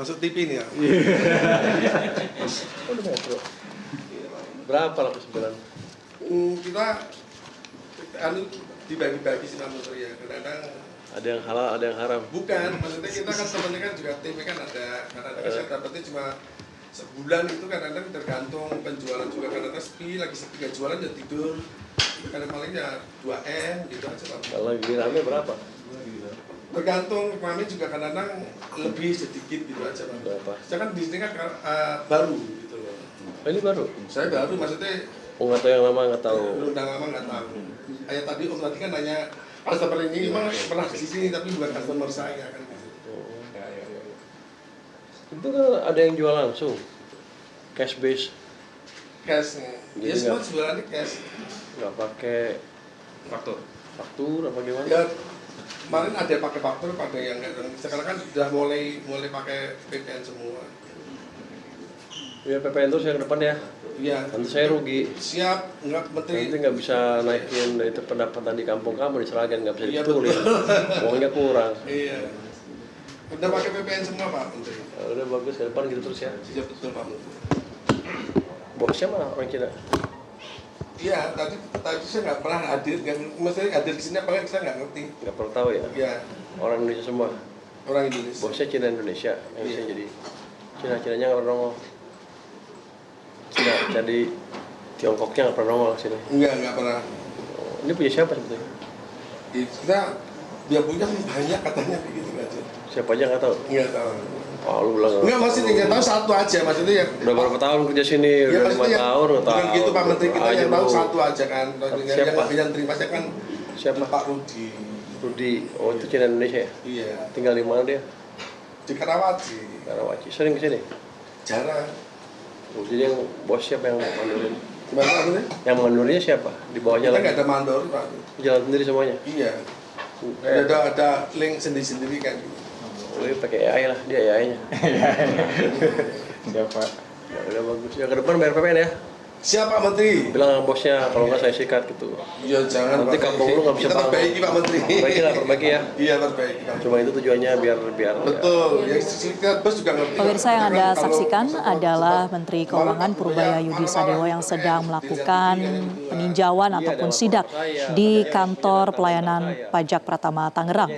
masuk TV nih ya. Oh, Metro. Berapa lah sebulan? Kita dibagi-bagi sih Pak Menteri ya. Kadang-kadang ada yang halal, ada yang haram. bukan, maksudnya kita kan sebenarnya kan juga TV kan ada, karena saya dapatnya cuma sebulan itu kadang-kadang tergantung penjualan juga, kadang-kadang sepi, lagi sepi gak jualan ya tidur. Kadang palingnya 2M gitu aja Pak. Kalau lagi rame berapa? Tergantung, kami juga kadang-kadang lebih sedikit gitu aja Pak. Berapa? Saya kan di sini kan baru gitu loh. Oh, ini baru? Saya baru, maksudnya Oh, nggak tahu yang lama, nggak tahu. udah lama nggak tahu. Kayak tadi Om tadi kan nanya customer ini memang pernah di sini tapi bukan customer saya kan gitu. Itu kan ada yang jual langsung, cash base, Cash, Jadi ya semua nggak- jualannya cash. nggak pakai faktur apa gimana? Ya kemarin ada yang pakai faktur, ada yang nggak. Sekarang kan sudah mulai pakai PPN semua. Ya PPN terus yang depan ya. Iya. Nanti saya rugi. Siap, nggak Menteri. Nanti nggak bisa naikin itu pendapatan di kampung kamu di Seragen, nggak bisa Iya, dibetulin. betul. Uangnya kurang. Iya. Udah pakai PPN semua Pak Menteri. Udah bagus ke depan gitu terus ya. Iya betul Pak Menteri. Bosnya mana orang Cina? Iya, tadi saya nggak pernah hadir, maksudnya hadir di sini apa nggak, saya nggak ngerti. Nggak perlu tahu ya. Iya, Orang Indonesia semua. orang Indonesia. Bosnya Cina Indonesia yang bisa Iya. jadi Cina-Cinanya nggak pernah nongol. Cina jadi Tiongkoknya nggak pernah nongol sini. Enggak pernah. Oh, ini punya siapa sebetulnya? Kita dia punya banyak katanya begitu aja. Siapa aja nggak tahu. Enggak tahu. Oh, lu bilang Enggak maksudnya nggak tahu satu aja maksudnya ya. udah berapa tahun kerja sini? Ya Udah 5 maksudnya tahun nggak tahu. bukan gitu Pak Menteri, kita Aja yang tahu lu. satu aja kan. Siapa? Yang terima aja kan Siapa? Pak Rudi. Rudi. Oh, itu Cina Indonesia ya? Iya. Tinggal di mana dia? Di Karawaci. Karawaci. Sering ke sini? Jarang. Oh, jadi yang bos siapa yang mandurin? Gimana Pak Menteri? Yang mandurnya siapa? Di bawahnya Kita lagi? nggak ada mandor Pak. Jalan sendiri semuanya? Iya. Ada link sendiri-sendiri kan. Oh, dia pakai AI lah, dia AI-nya. Siapa? Ya udah bagus. Ya ke depan bayar PPN ya. Siapa Menteri? Bilang sama bosnya kalau nggak saya sikat gitu. Ya jangan Nanti Pak. kampung lu nggak bisa Kita bangun. perbaiki Pak Menteri. Perbaiki lah, perbaiki ya. Iya perbaiki Pak. Cuma itu tujuannya biar Betul. Ya kita bos juga ngerti. Pemirsa yang Anda Kalau- saksikan adalah Menteri Keuangan Purbaya Yudi Sadewo yang sedang melakukan peninjauan ataupun sidak di kantor pelayanan pajak Pratama Tangerang.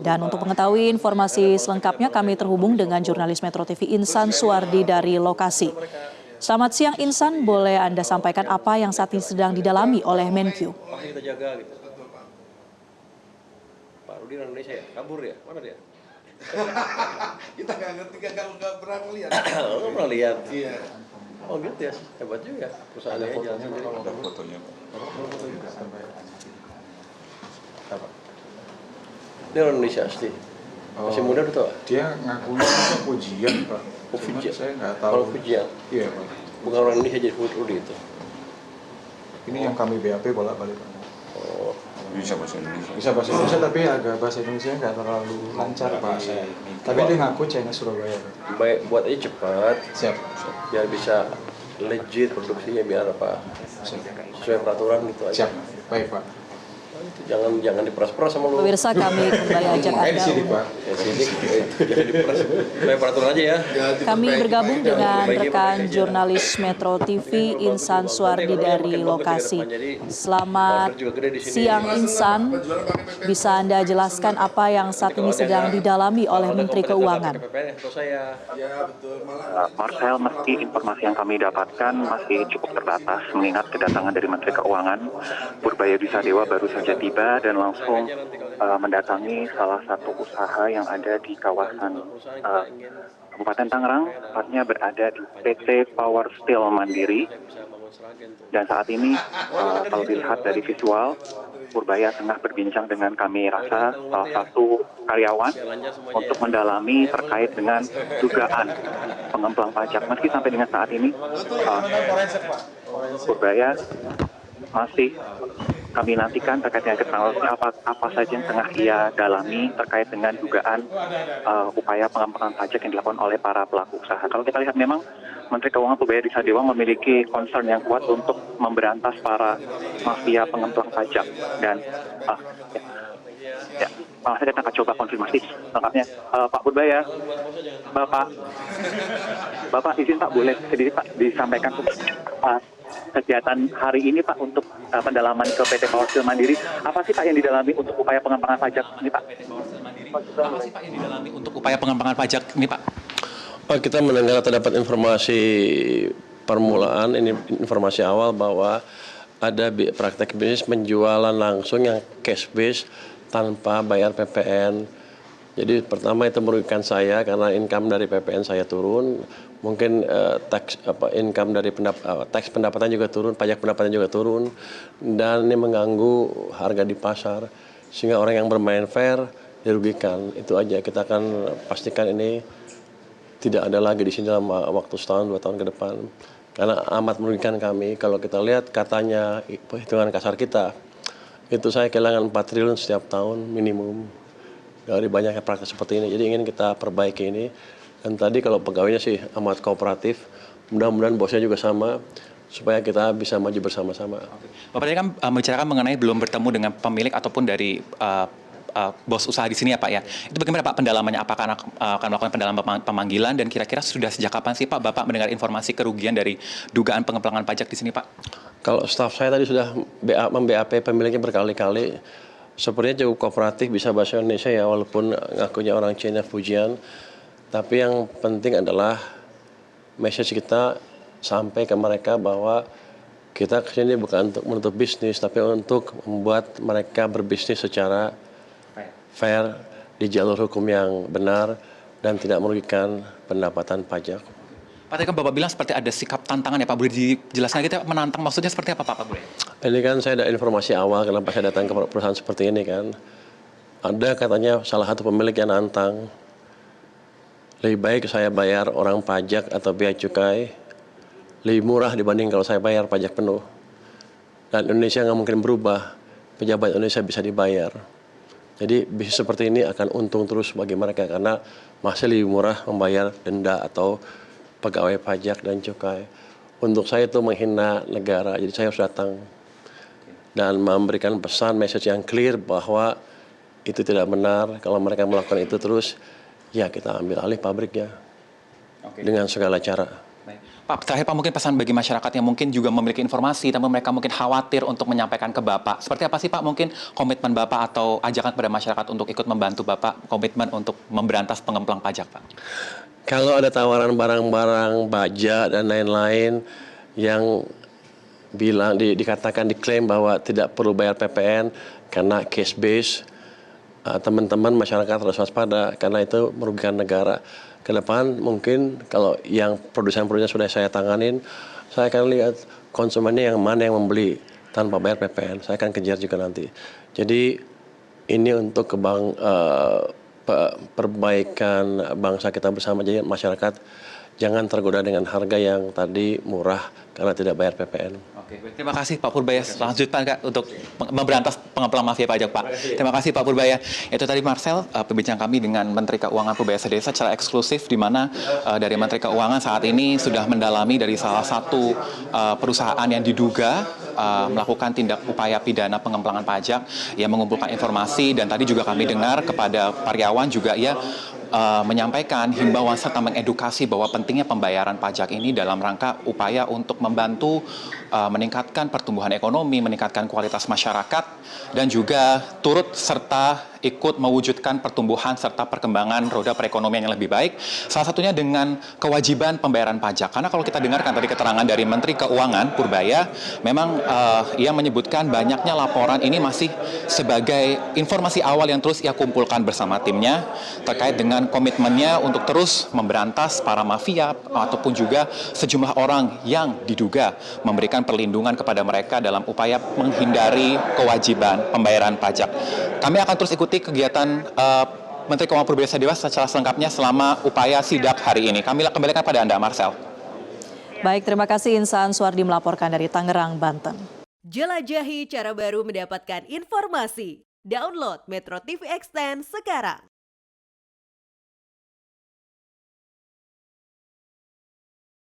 Dan untuk mengetahui informasi selengkapnya kami terhubung dengan jurnalis Metro TV Insan Suwardi dari lokasi. Selamat siang Insan, boleh Anda sampaikan apa yang saat ini sedang didalami oleh Menkyu? masih kita jaga gitu. Pak Rudi orang Indonesia ya? Kabur ya? Mana dia? Kita nggak ngerti, nggak pernah melihat. Lo nggak pernah lihat? Iya. Oh gitu ya, hebat juga. Perusahaannya jalan sendiri. Ada fotonya, Pak. Apa? Dia orang Indonesia asli. Masih muda udah tau? Dia ngakunya itu Fujian, Pak. Oh, Cuma Fujian. saya nggak tahu. Kalau Fujian? Iya, Pak. Bukan orang Indonesia jadi Rudi itu. Ini yang kami BAP bolak-balik, Pak. Oh, Bisa bahasa Indonesia. Bisa bahasa Indonesia tapi agak bahasa Indonesia nggak terlalu lancar, Pak. Tapi dia ngaku China Surabaya, Pak. baik buat aja cepat. Siap. Biar bisa legit produksinya biar apa Siap. sesuai peraturan gitu aja. Siap. Baik, Pak. Jangan diperas-peras sama lu. Pemirsa kami kembali ajak Kayak di Anda. sini, Pak. Ya sini jangan diperas. Sesuai peraturan aja ya. Kami bergabung dengan rekan jurnalis Metro TV Insan Suwardi dari lokasi. Selamat siang Insan, bisa Anda jelaskan apa yang saat ini sedang didalami oleh Menteri Keuangan? Ya betul. Malah Marcel, meski informasi yang kami dapatkan masih cukup terbatas mengingat kedatangan dari Menteri Keuangan Purbaya Yudi Sadewo baru saja tiba dan langsung mendatangi salah satu usaha yang ada di kawasan Kabupaten Tangerang, tepatnya berada di PT Power Steel Mandiri. Dan saat ini kalau dilihat dari visual, Purbaya tengah berbincang dengan kami rasa salah satu karyawan untuk mendalami terkait dengan dugaan pengemplang pajak. Meski sampai dengan saat ini Purbaya masih kami nantikan terkait dengan keterangan apa saja yang tengah ia dalami terkait dengan dugaan upaya pengemplangan pajak yang dilakukan oleh para pelaku usaha. Kalau kita lihat memang Menteri Keuangan Purbaya Yudi Sadewo memiliki concern yang kuat untuk memberantas para mafia pengemplang pajak dan Ya, langsung kita akan coba konfirmasi lengkapnya. Pak Purbaya, Bapak izin Pak, boleh sedikit Pak disampaikan kegiatan hari ini Pak untuk pendalaman ke PT Powersil Mandiri. Apa sih Pak yang didalami untuk upaya pengembangan pajak ini Pak? Apa sih Pak yang didalami untuk upaya pengembangan pajak ini Pak? Kita mendengar terdapat informasi permulaan, ini informasi awal bahwa ada praktek bisnis penjualan langsung yang cash base tanpa bayar PPN. Jadi pertama itu merugikan saya karena income dari PPN saya turun, mungkin income dari tax pendapatan juga turun, pajak pendapatan juga turun, dan ini mengganggu harga di pasar sehingga orang yang bermain fair dirugikan. Itu aja, kita akan pastikan ini tidak ada lagi di sini dalam waktu setahun 2 tahun ke depan. Karena amat merugikan kami. Kalau kita lihat katanya perhitungan kasar kita, itu saya kehilangan 4 triliun setiap tahun minimum dari banyaknya praktek seperti ini. Jadi ingin kita perbaiki ini. Dan tadi kalau pegawainya sih amat kooperatif, mudah-mudahan bosnya juga sama, supaya kita bisa maju bersama-sama. Bapak tadi kan membicarakan mengenai belum bertemu dengan pemilik ataupun dari bos usaha di sini ya Pak ya. Itu bagaimana Pak pendalamannya? Apakah akan melakukan pendalaman pemanggilan dan kira-kira sudah sejak kapan sih Pak Bapak mendengar informasi kerugian dari dugaan pengembangan pajak di sini Pak? Kalau staf saya tadi sudah mem-BAP pemiliknya berkali-kali. Sepertinya cukup kooperatif, bisa bahasa Indonesia ya, walaupun ngakunya orang Cina Fujian. Tapi yang penting adalah message kita sampai ke mereka bahwa kita kesini bukan untuk menutup bisnis, tapi untuk membuat mereka berbisnis secara fair di jalur hukum yang benar dan tidak merugikan pendapatan pajak. Pak tadi kan Bapak bilang seperti ada sikap tantangan ya Pak, boleh dijelaskan kita menantang maksudnya seperti apa Pak boleh? Ini kan saya ada informasi awal kenapa saya datang ke perusahaan seperti ini kan. Ada katanya salah satu pemilik yang nantang, lebih baik saya bayar orang pajak atau bea cukai lebih murah dibanding kalau saya bayar pajak penuh. Dan Indonesia nggak mungkin berubah, pejabat Indonesia bisa dibayar. Jadi bisnis seperti ini akan untung terus bagi mereka karena masih lebih murah membayar denda atau pegawai pajak dan cukai. Untuk saya itu menghina negara, jadi saya harus datang dan memberikan pesan, message yang clear bahwa itu tidak benar. Kalau mereka melakukan itu terus, ya kita ambil alih pabriknya dengan segala cara. Pak, terakhir Pak mungkin pesan bagi masyarakat yang mungkin juga memiliki informasi, tapi mereka mungkin khawatir untuk menyampaikan ke Bapak. Seperti apa sih Pak mungkin komitmen Bapak atau ajakan kepada masyarakat untuk ikut membantu Bapak, komitmen untuk memberantas pengemplang pajak Pak? Kalau ada tawaran barang-barang baja dan lain-lain yang bilang dikatakan diklaim bahwa tidak perlu bayar PPN karena cash base, teman-teman masyarakat harus waspada karena itu merugikan negara. Ke depan mungkin kalau yang produsen-produsen sudah saya tanganin, saya akan lihat konsumennya yang mana yang membeli tanpa bayar PPN. Saya akan kejar juga nanti. Jadi ini untuk perbaikan bangsa kita bersama. Jadi masyarakat jangan tergoda dengan harga yang tadi murah karena tidak bayar PPN. Oke, terima kasih Pak Purbaya. Lanjutkan Kak untuk memberantas pengemplang mafia pajak Pak. Terima kasih Pak Purbaya. Itu tadi Marcel, pembicaraan kami dengan Menteri Keuangan Purbaya Sadesa secara eksklusif di mana dari Menteri Keuangan saat ini sudah mendalami dari salah satu perusahaan yang diduga melakukan tindak upaya pidana pengemplangan pajak yang mengumpulkan informasi dan tadi juga kami dengar kepada karyawan juga ia menyampaikan himbauan serta mengedukasi bahwa pentingnya pembayaran pajak ini dalam rangka upaya untuk membantu meningkatkan pertumbuhan ekonomi, meningkatkan kualitas masyarakat, dan juga turut serta ikut mewujudkan pertumbuhan serta perkembangan roda perekonomian yang lebih baik. Salah satunya dengan kewajiban pembayaran pajak. Karena kalau kita dengarkan tadi keterangan dari Menteri Keuangan Purbaya, memang ia menyebutkan banyaknya laporan ini masih sebagai informasi awal yang terus ia kumpulkan bersama timnya terkait dengan komitmennya untuk terus memberantas para mafia ataupun juga sejumlah orang yang diduga memberikan perlindungan kepada mereka dalam upaya menghindari kewajiban pembayaran pajak. Kami akan terus ikuti kegiatan Menteri Keuangan Purbaya Sadesa secara selengkapnya selama upaya sidak hari ini. Kami kembalikan pada Anda, Marcel. Baik, terima kasih Insan Suwardi melaporkan dari Tangerang, Banten. Jelajahi cara baru mendapatkan informasi. Download Metro TV Extend sekarang.